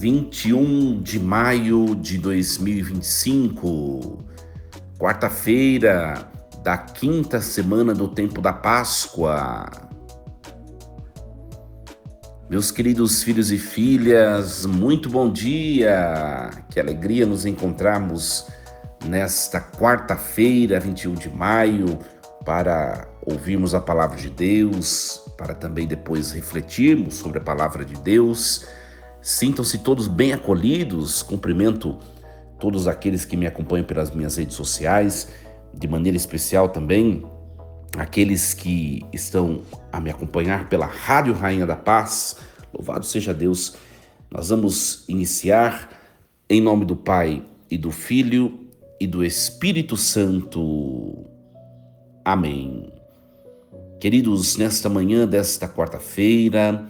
21 de maio de 2025, quarta-feira da quinta semana do tempo da Páscoa. Meus queridos filhos e filhas, muito bom dia! Que alegria nos encontrarmos nesta quarta-feira, 21 de maio, para ouvirmos a palavra de Deus, para também depois refletirmos sobre a palavra de Deus. Sintam-se todos bem acolhidos. Cumprimento todos aqueles que me acompanham pelas minhas redes sociais, de maneira especial também aqueles que estão a me acompanhar pela Rádio Rainha da Paz. Louvado seja Deus. Nós vamos iniciar em nome do Pai e do Filho e do Espírito Santo. Amém. Queridos, nesta manhã desta quarta-feira,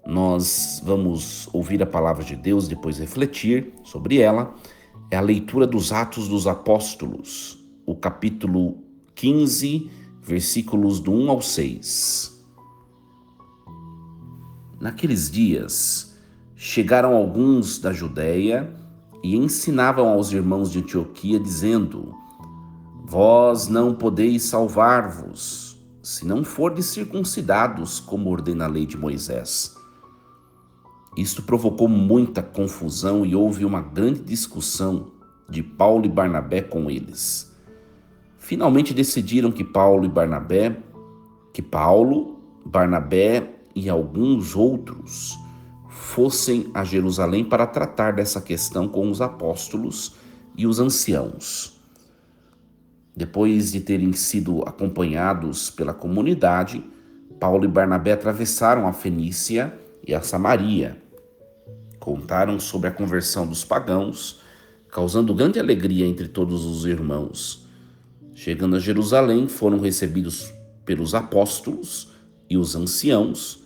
nós vamos ouvir a palavra de Deus, depois refletir sobre ela. É a leitura dos Atos dos Apóstolos, o capítulo 15, versículos do 1 ao 6. Naqueles dias, chegaram alguns da Judéia e ensinavam aos irmãos de Antioquia, dizendo: Vós não podeis salvar-vos, se não fordes circuncidados, como ordena a lei de Moisés. Isto provocou muita confusão e houve uma grande discussão de Paulo e Barnabé com eles. Finalmente decidiram que Paulo, Barnabé e alguns outros fossem a Jerusalém para tratar dessa questão com os apóstolos e os anciãos. Depois de terem sido acompanhados pela comunidade, Paulo e Barnabé atravessaram a Fenícia e a Samaria. Contaram sobre a conversão dos pagãos, causando grande alegria entre todos os irmãos. Chegando a Jerusalém, foram recebidos pelos apóstolos e os anciãos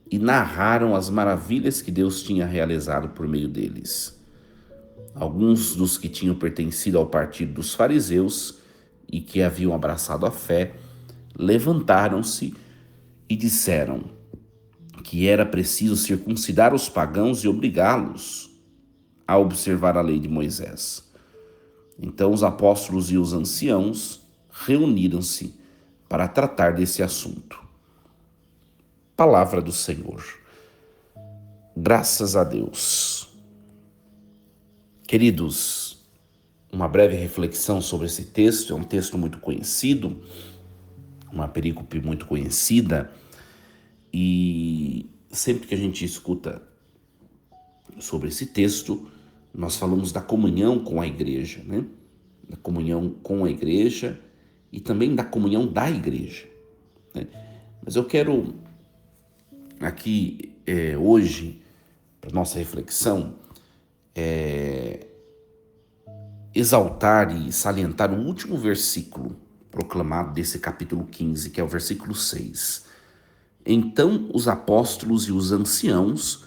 e narraram as maravilhas que Deus tinha realizado por meio deles. Alguns dos que tinham pertencido ao partido dos fariseus e que haviam abraçado a fé, levantaram-se e disseram que era preciso circuncidar os pagãos e obrigá-los a observar a lei de Moisés. Então os apóstolos e os anciãos reuniram-se para tratar desse assunto. Palavra do Senhor. Graças a Deus. Queridos, uma breve reflexão sobre esse texto. É um texto muito conhecido, uma perícope muito conhecida, e sempre que a gente escuta sobre esse texto, nós falamos da comunhão com a igreja, né? Da comunhão com a igreja e também da comunhão da igreja, né? Mas eu quero aqui hoje, para nossa reflexão, exaltar e salientar o último versículo proclamado desse capítulo 15, que é o versículo 6. Então os apóstolos e os anciãos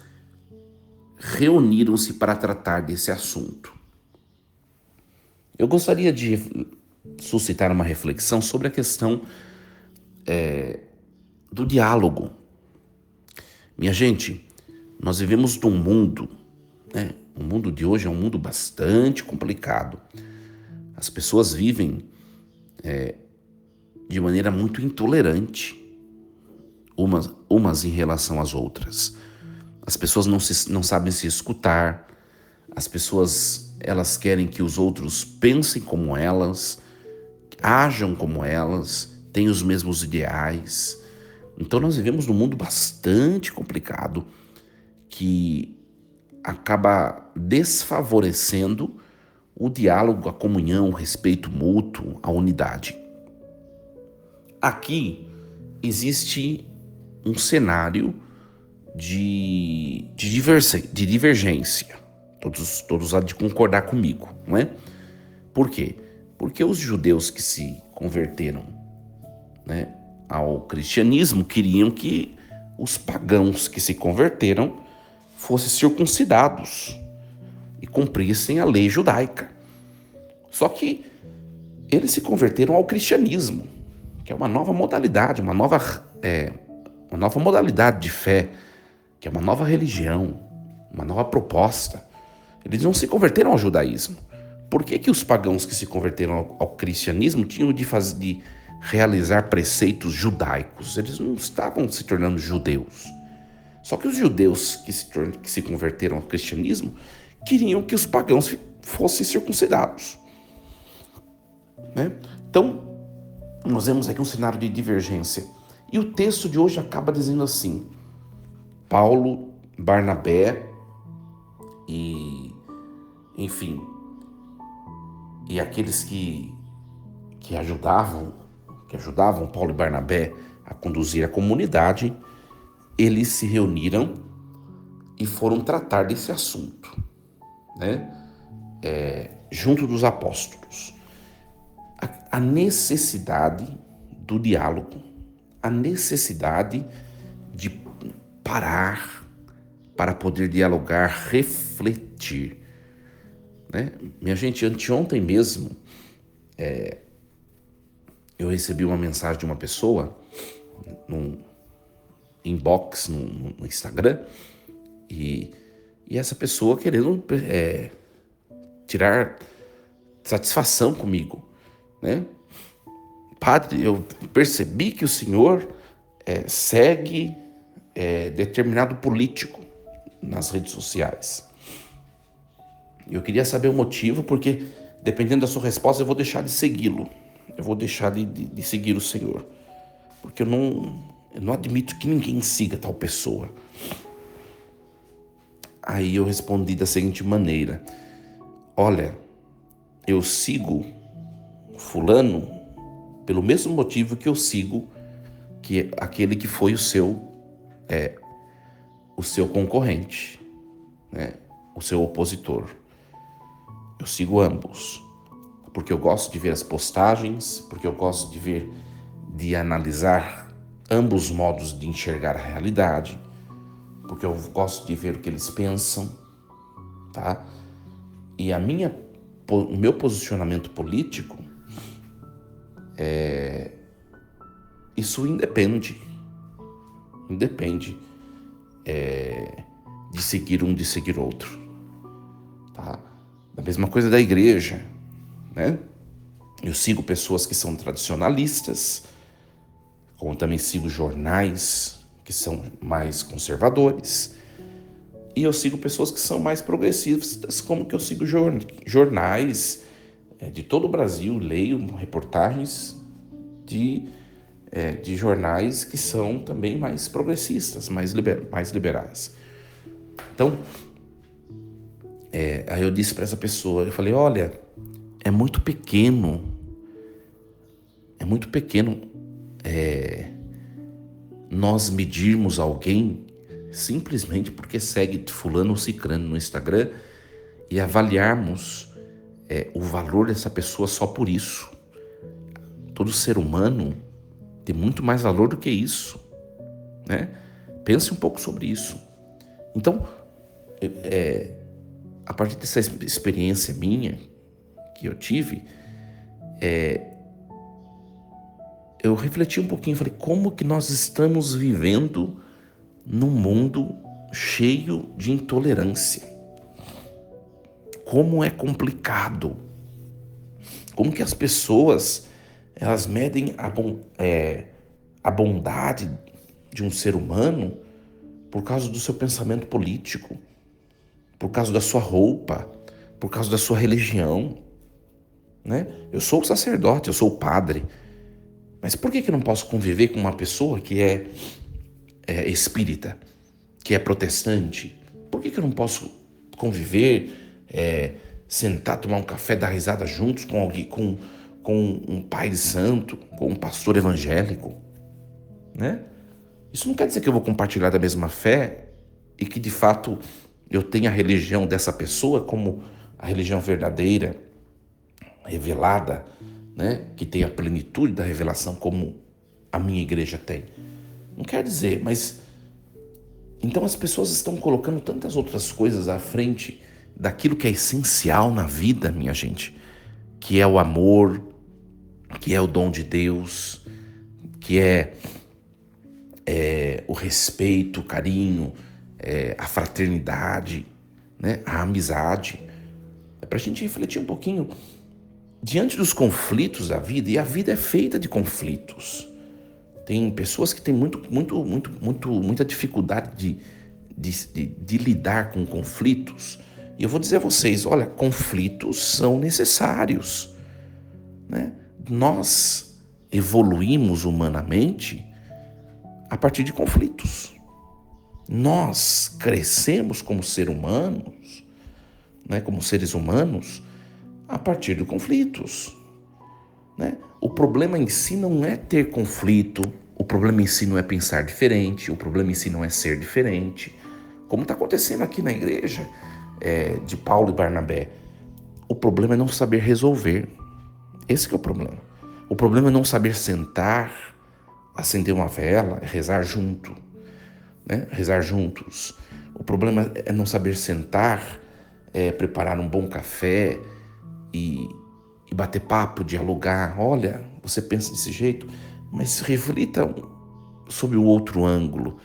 reuniram-se para tratar desse assunto. Eu gostaria de suscitar uma reflexão sobre a questão do diálogo. Minha gente, nós vivemos num mundo, né? O mundo de hoje é um mundo bastante complicado. As pessoas vivem de maneira muito intolerante, umas em relação às outras. As pessoas não sabem se escutar. As pessoas, elas querem que os outros pensem como elas, ajam como elas, tenham os mesmos ideais. Então nós vivemos num mundo bastante complicado que acaba desfavorecendo o diálogo, a comunhão, o respeito mútuo, a unidade. Aqui existe um cenário de divergência. Todos há de concordar comigo, não é? Por quê? Porque os judeus que se converteram, né, ao cristianismo queriam que os pagãos que se converteram fossem circuncidados e cumprissem a lei judaica. Só que eles se converteram ao cristianismo, que é uma nova modalidade, uma nova modalidade de fé, que é uma nova religião. uma nova proposta. Eles não se converteram ao judaísmo. Por que os pagãos que se converteram ao cristianismo tinham de realizar preceitos judaicos? Eles não estavam se tornando judeus. Só que os judeus que se converteram ao cristianismo queriam que os pagãos fossem circuncidados, né? Então, nós vemos aqui um cenário de divergência. E o texto de hoje acaba dizendo assim: Paulo, Barnabé e, enfim, e aqueles que ajudavam Paulo e Barnabé a conduzir a comunidade, eles se reuniram e foram tratar desse assunto, né? Junto dos apóstolos. A necessidade do diálogo, a necessidade de parar para poder dialogar, refletir, né? Minha gente, anteontem mesmo, eu recebi uma mensagem de uma pessoa num inbox no Instagram, e essa pessoa querendo tirar satisfação comigo, né? Padre, eu percebi que o senhor segue determinado político nas redes sociais. Eu queria saber o motivo, porque dependendo da sua resposta eu vou deixar de segui-lo. Eu vou deixar de seguir o senhor, porque eu não admito que ninguém siga tal pessoa. Aí eu respondi da seguinte maneira: olha, eu sigo fulano pelo mesmo motivo que eu sigo aquele que foi o seu concorrente, né? O seu opositor. Eu sigo ambos, porque eu gosto de ver as postagens, porque eu gosto de analisar ambos os modos de enxergar a realidade, porque eu gosto de ver o que eles pensam, tá? E o meu posicionamento político, isso independe de seguir um, de seguir outro, tá? A mesma coisa da igreja, né? Eu sigo pessoas que são tradicionalistas, como também sigo jornais que são mais conservadores, e eu sigo pessoas que são mais progressistas, como que eu sigo jornais de todo o Brasil, leio reportagens de jornais que são também mais progressistas, mais liberais. Então, aí eu disse para essa pessoa, eu falei, olha, é muito pequeno nós medirmos alguém simplesmente porque segue fulano ou cicrano no Instagram e avaliarmos o valor dessa pessoa só por isso. Todo ser humano tem muito mais valor do que isso, né? Pense um pouco sobre isso. Então, a partir dessa experiência minha que eu tive, eu refleti um pouquinho, falei, como que nós estamos vivendo num mundo cheio de intolerância? Como é complicado, como que as pessoas elas medem a bondade de um ser humano por causa do seu pensamento político, por causa da sua roupa, por causa da sua religião, né? Eu sou o sacerdote, eu sou o padre, mas por que eu não posso conviver com uma pessoa que é espírita, que é protestante? Por que eu não posso conviver, sentar, tomar um café, dar risada juntos com alguém, com um pai de santo, com um pastor evangélico, né? Isso não quer dizer que eu vou compartilhar da mesma fé e que de fato eu tenha a religião dessa pessoa como a religião verdadeira, revelada, né? Que tem a plenitude da revelação como a minha igreja tem. Não quer dizer, mas então as pessoas estão colocando tantas outras coisas à frente daquilo que é essencial na vida, minha gente, que é o amor, que é o dom de Deus, que é o respeito, o carinho, a fraternidade, né? A amizade. É para a gente refletir um pouquinho diante dos conflitos da vida, e a vida é feita de conflitos. Tem pessoas que têm muita dificuldade de lidar com conflitos. E eu vou dizer a vocês, olha, conflitos são necessários, né? Nós evoluímos humanamente a partir de conflitos. Nós crescemos como seres humanos, né, como seres humanos, a partir de conflitos, né? O problema em si não é ter conflito, o problema em si não é pensar diferente, o problema em si não é ser diferente, como está acontecendo aqui na igreja de Paulo e Barnabé. O problema é não saber resolver. Esse que é o problema. O problema é não saber sentar, acender uma vela, rezar junto, né? Rezar juntos. O problema é não saber sentar, preparar um bom café e bater papo, dialogar. Olha, você pensa desse jeito, mas reflita sobre o outro ângulo.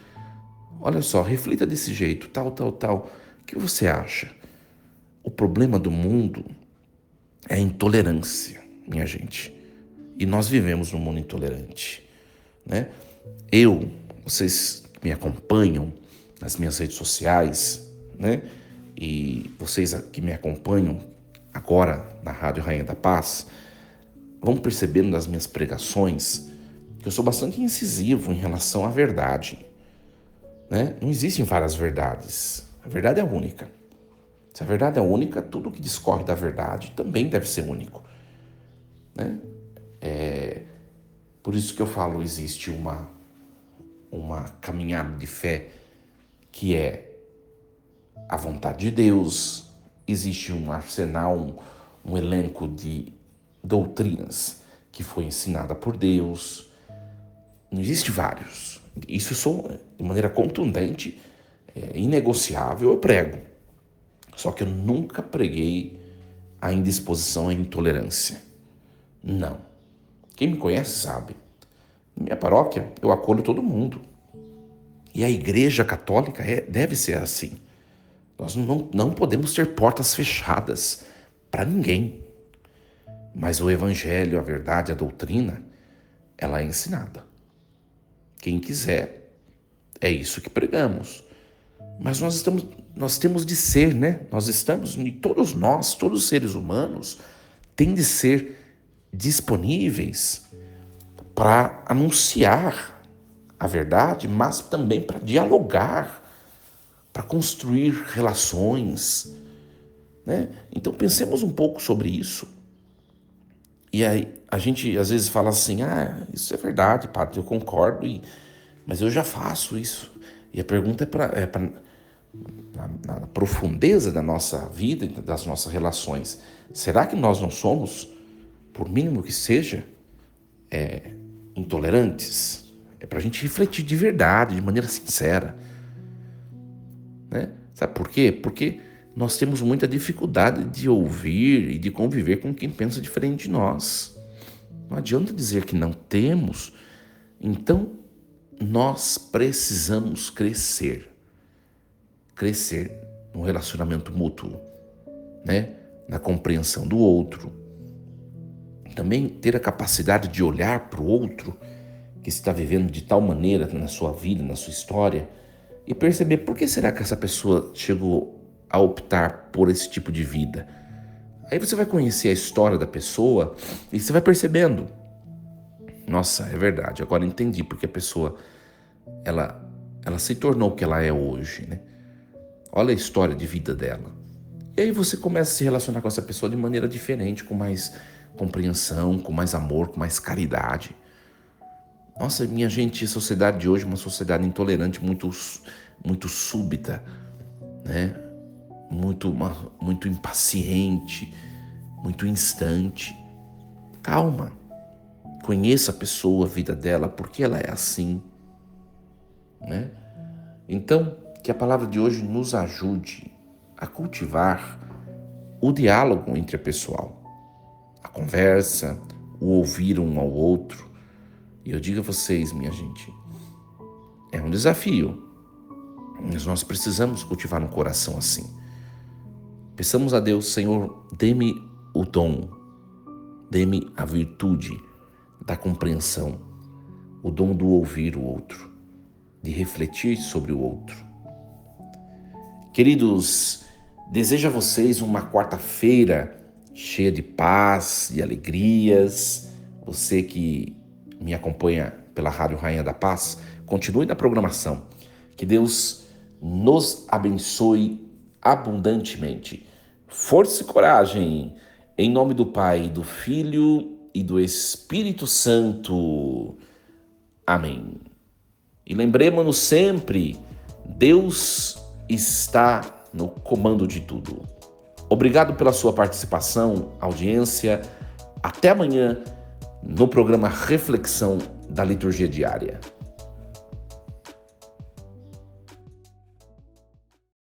Olha só, reflita desse jeito, tal, tal, tal. O que você acha? O problema do mundo é a intolerância, minha gente. E nós vivemos num mundo intolerante, né? Vocês que me acompanham nas minhas redes sociais, né? E vocês que me acompanham agora na Rádio Rainha da Paz, vão percebendo nas minhas pregações que eu sou bastante incisivo em relação à verdade, né? Não existem várias verdades. A verdade é única. Se a verdade é única, tudo que discorre da verdade também deve ser único, né? Por isso que eu falo, existe uma caminhada de fé que é a vontade de Deus, existe um arsenal, um elenco de doutrinas que foi ensinada por Deus. Não existe vários. Isso eu sou, de maneira contundente, inegociável, eu prego. Só que eu nunca preguei a indisposição, a intolerância. Não. Quem me conhece sabe. Na minha paróquia, eu acolho todo mundo. E a Igreja Católica deve ser assim. Nós não podemos ter portas fechadas para ninguém. Mas o Evangelho, a verdade, a doutrina, ela é ensinada. Quem quiser, é isso que pregamos. Mas nós temos de ser, né? Todos nós, todos os seres humanos, têm de ser disponíveis para anunciar a verdade, mas também para dialogar, para construir relações, né? Então pensemos um pouco sobre isso. E aí a gente às vezes fala assim, isso é verdade, padre, eu concordo, mas eu já faço isso. E a pergunta na profundeza da nossa vida, das nossas relações, será que nós não somos, por mínimo que seja, intolerantes? É para a gente refletir de verdade, de maneira sincera, né? Sabe por quê? Porque nós temos muita dificuldade de ouvir e de conviver com quem pensa diferente de nós. Não adianta dizer que não temos. Então, nós precisamos crescer no relacionamento mútuo, né? Na compreensão do outro. Também ter a capacidade de olhar para o outro que está vivendo de tal maneira na sua vida, na sua história, e perceber por que será que essa pessoa chegou a optar por esse tipo de vida. Aí você vai conhecer a história da pessoa e você vai percebendo, nossa, é verdade, agora entendi porque a pessoa ela se tornou o que ela é hoje, né? Olha a história de vida dela. E aí você começa a se relacionar com essa pessoa de maneira diferente, com mais compreensão, com mais amor, com mais caridade. Nossa, minha gente, a sociedade de hoje é uma sociedade intolerante, muito súbita, né? Muito impaciente, muito instante. Calma, conheça a pessoa, a vida dela, porque ela é assim, né? Então, que a palavra de hoje nos ajude a cultivar o diálogo interpessoal, a conversa, o ouvir um ao outro. E eu digo a vocês, minha gente, é um desafio, Mas nós precisamos cultivar um coração assim. Peçamos a Deus: Senhor, dê-me o dom, dê-me a virtude da compreensão, o dom do ouvir o outro, de refletir sobre o outro. Queridos, desejo a vocês uma quarta-feira cheia de paz, de alegrias. Você que me acompanha pela Rádio Rainha da Paz, continue na programação. Que Deus nos abençoe abundantemente. Força e coragem, em nome do Pai, do Filho e do Espírito Santo. Amém. E lembremos-nos sempre, Deus está no comando de tudo. Obrigado pela sua participação, audiência. Até amanhã no programa Reflexão da Liturgia Diária.